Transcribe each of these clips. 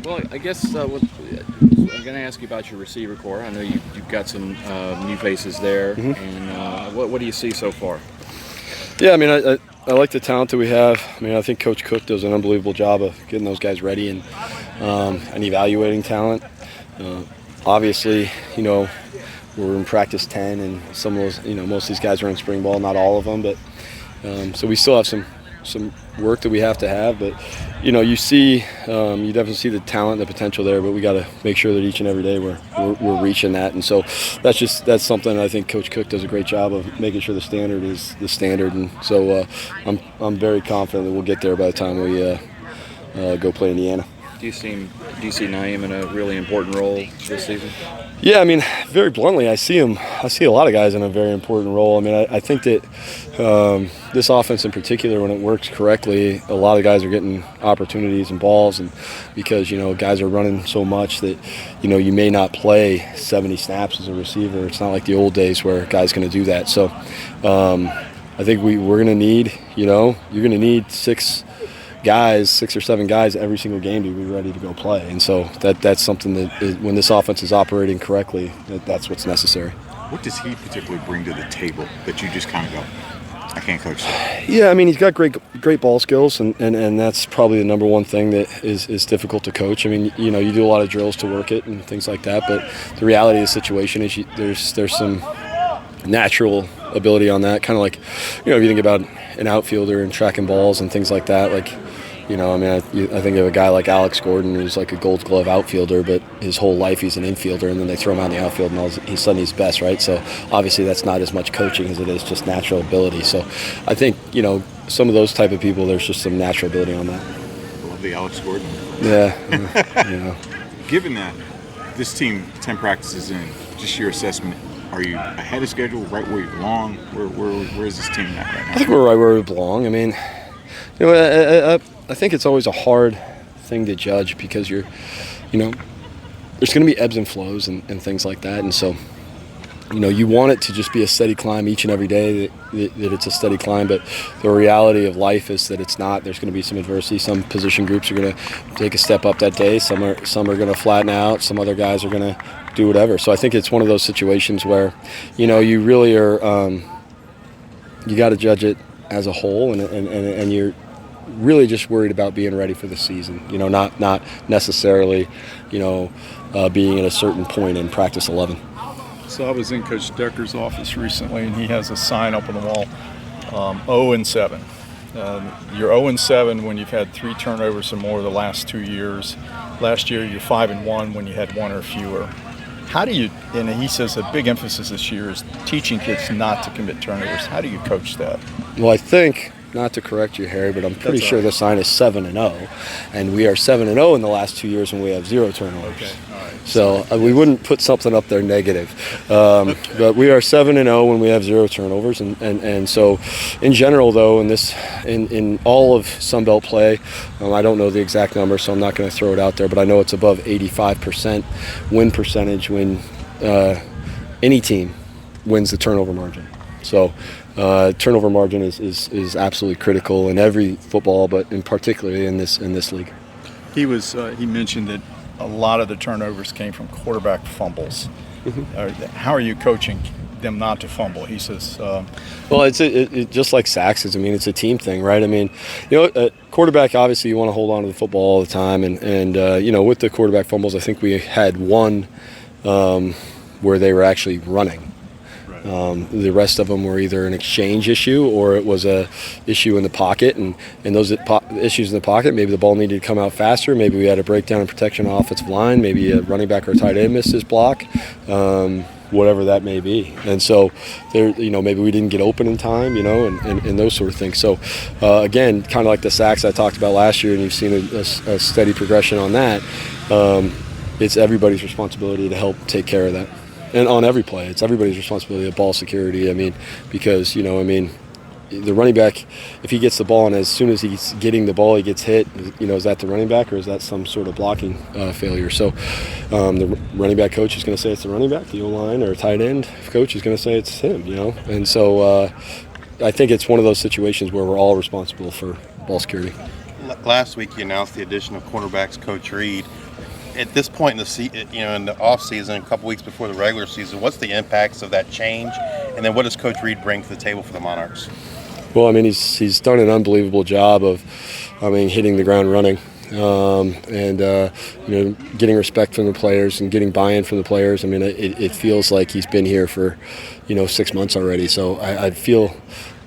Well, I guess I'm going to ask you about your receiver core. I know you've got some new faces there, and what do you see so far? Yeah, I mean, I like the talent that we have. I mean, I think Coach Cook does an unbelievable job of getting those guys ready and evaluating talent. Obviously, we're in practice 10, and some of those, most of these guys are in spring ball, not all of them, but so we still have some work that we have to have, but you definitely see the talent and the potential there, but we got to make sure that each and every day we're reaching that. And so that's something I think Coach Cook does a great job of making sure the standard is the standard. And so I'm very confident that we'll get there by the time we go play Indiana. Do you see Naeem in a really important role this season? Yeah, I mean, very bluntly, I see a lot of guys in a very important role. I mean, I think that this offense in particular, when it works correctly, a lot of guys are getting opportunities and balls, and because guys are running so much that you may not play 70 snaps as a receiver. It's not like the old days where guys going to do that. So I think we're going to need you're going to need 6 or 7 guys every single game to be ready to go play. And so that's something that when this offense is operating correctly, that's what's necessary. What does he particularly bring to the table that you just kind of go, I can't coach that? Yeah, I mean, he's got great ball skills, and that's probably the number one thing that is difficult to coach. I mean, you do a lot of drills to work it and things like that, but the reality of the situation is there's some natural ability on that, kind of like, if you think about an outfielder and tracking balls and things like that, like, I think of a guy like Alex Gordon, who's like a Gold Glove outfielder, but his whole life he's an infielder, and then they throw him out in the outfield, and suddenly he's best, right? So obviously that's not as much coaching as it is just natural ability. So I think, some of those type of people, there's just some natural ability on that. I love the Alex Gordon. Yeah. Given that this team, 10 practices in, just your assessment, are you ahead of schedule, right where you belong? Where is this team at right now? I think we're right where we belong. I mean, I think it's always a hard thing to judge because there's going to be ebbs and flows and things like that. And so, you want it to just be a steady climb each and every day, that it's a steady climb. But the reality of life is that it's not. There's going to be some adversity. Some position groups are going to take a step up that day. Some are going to flatten out. Some other guys are going to do whatever. So I think it's one of those situations where, you really are, you got to judge it as a whole, and you're really just worried about being ready for the season, not necessarily, being at a certain point in practice 11. So I was in Coach Decker's office recently, and he has a sign up on the wall, 0-7. You're 0-7 when you've had 3 turnovers or more the last 2 years. Last year, you're 5-1 when you had 1 or fewer. How do you, and he says a big emphasis this year is teaching kids not to commit turnovers. How do you coach that? Well, I think, not to correct you, Harry, but I'm pretty sure the sign is 7-0, and we are 7-0 in the last 2 years when we have 0 turnovers. Okay, all right. So we wouldn't put something up there negative, but we are 7-0 when we have 0 turnovers, and so in general, though, in all of Sunbelt play, I don't know the exact number, so I'm not going to throw it out there, but I know it's above 85% win percentage when any team wins the turnover margin. So turnover margin is absolutely critical in every football, but in particularly in this league. He mentioned that a lot of the turnovers came from quarterback fumbles. Mm-hmm. How are you coaching them not to fumble? He says. Well, it's just like sacks is. I mean, it's a team thing, right? I mean, quarterback, obviously you want to hold on to the football all the time, and with the quarterback fumbles, I think we had one where they were actually running. The rest of them were either an exchange issue or it was a issue in the pocket, and those issues in the pocket, maybe the ball needed to come out faster, maybe we had a breakdown in protection on offensive line, maybe a running back or a tight end missed his block, whatever that may be. And so there, maybe we didn't get open in time, and those sort of things. So again, kind of like the sacks I talked about last year, and you've seen a steady progression on that. It's everybody's responsibility to help take care of that. And on every play, it's everybody's responsibility of ball security. I mean, because, the running back, if he gets the ball and as soon as he's getting the ball, he gets hit, is that the running back or is that some sort of blocking failure? So the running back coach is going to say it's the running back, the O-line or tight end coach is going to say it's him, And so I think it's one of those situations where we're all responsible for ball security. Last week you announced the addition of cornerbacks Coach Reed. at this point in in the off season, a couple weeks before the regular season, what's the impacts of that change, and then what does Coach Reed bring to the table for the Monarchs? Well, I mean, he's done an unbelievable job of, hitting the ground running, getting respect from the players and getting buy-in from the players. I mean, it feels like he's been here for, 6 months already. So I feel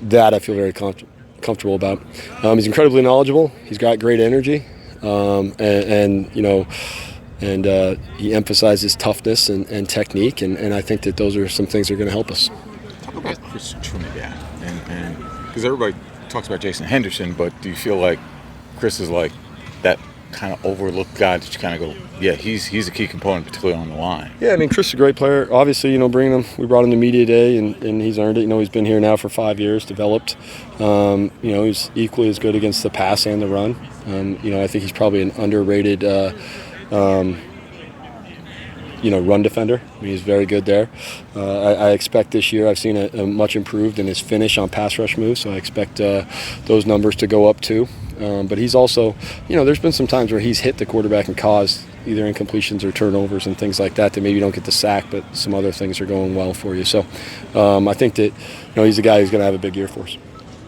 very comfortable about. He's incredibly knowledgeable. He's got great energy, he emphasizes toughness and technique, and I think that those are some things that are going to help us. Talk about Chris Trinidad, and because everybody talks about Jason Henderson, but do you feel like Chris is like that kind of overlooked guy that you kind of go, yeah, he's a key component, particularly on the line? Yeah, I mean, Chris is a great player. Obviously, we brought him to media day, and he's earned it. He's been here now for 5 years, developed. He's equally as good against the pass and the run. I think he's probably an underrated run defender. I mean, he's very good there. I expect this year, I've seen a much improved in his finish on pass rush moves, so I expect those numbers to go up too. But he's also, there's been some times where he's hit the quarterback and caused either incompletions or turnovers and things like that maybe you don't get the sack, but some other things are going well for you. So I think that, he's a guy who's going to have a big year for us.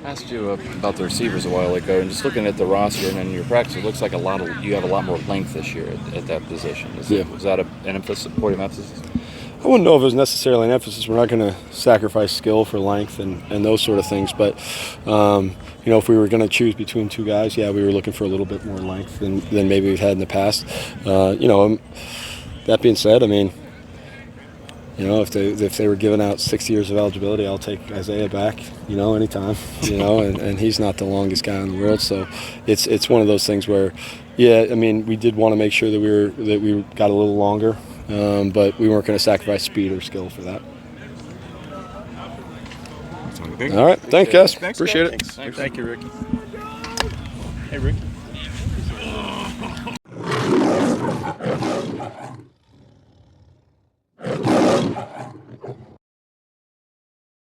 I asked you about the receivers a while ago, and just looking at the roster and in your practice, it looks like you have a lot more length this year at that position. Was that an emphasis, point of emphasis? I wouldn't know if it was necessarily an emphasis. We're not going to sacrifice skill for length and those sort of things. But, if we were going to choose between two guys, we were looking for a little bit more length than maybe we've had in the past. That being said, I mean, if they were giving out 6 years of eligibility, I'll take Isaiah back, anytime, and he's not the longest guy in the world. So it's one of those things where, we did want to make sure that we got a little longer, but we weren't going to sacrifice speed or skill for that. All right. Thanks, guys. Appreciate it. Thank you, Ricky. Hey, Ricky.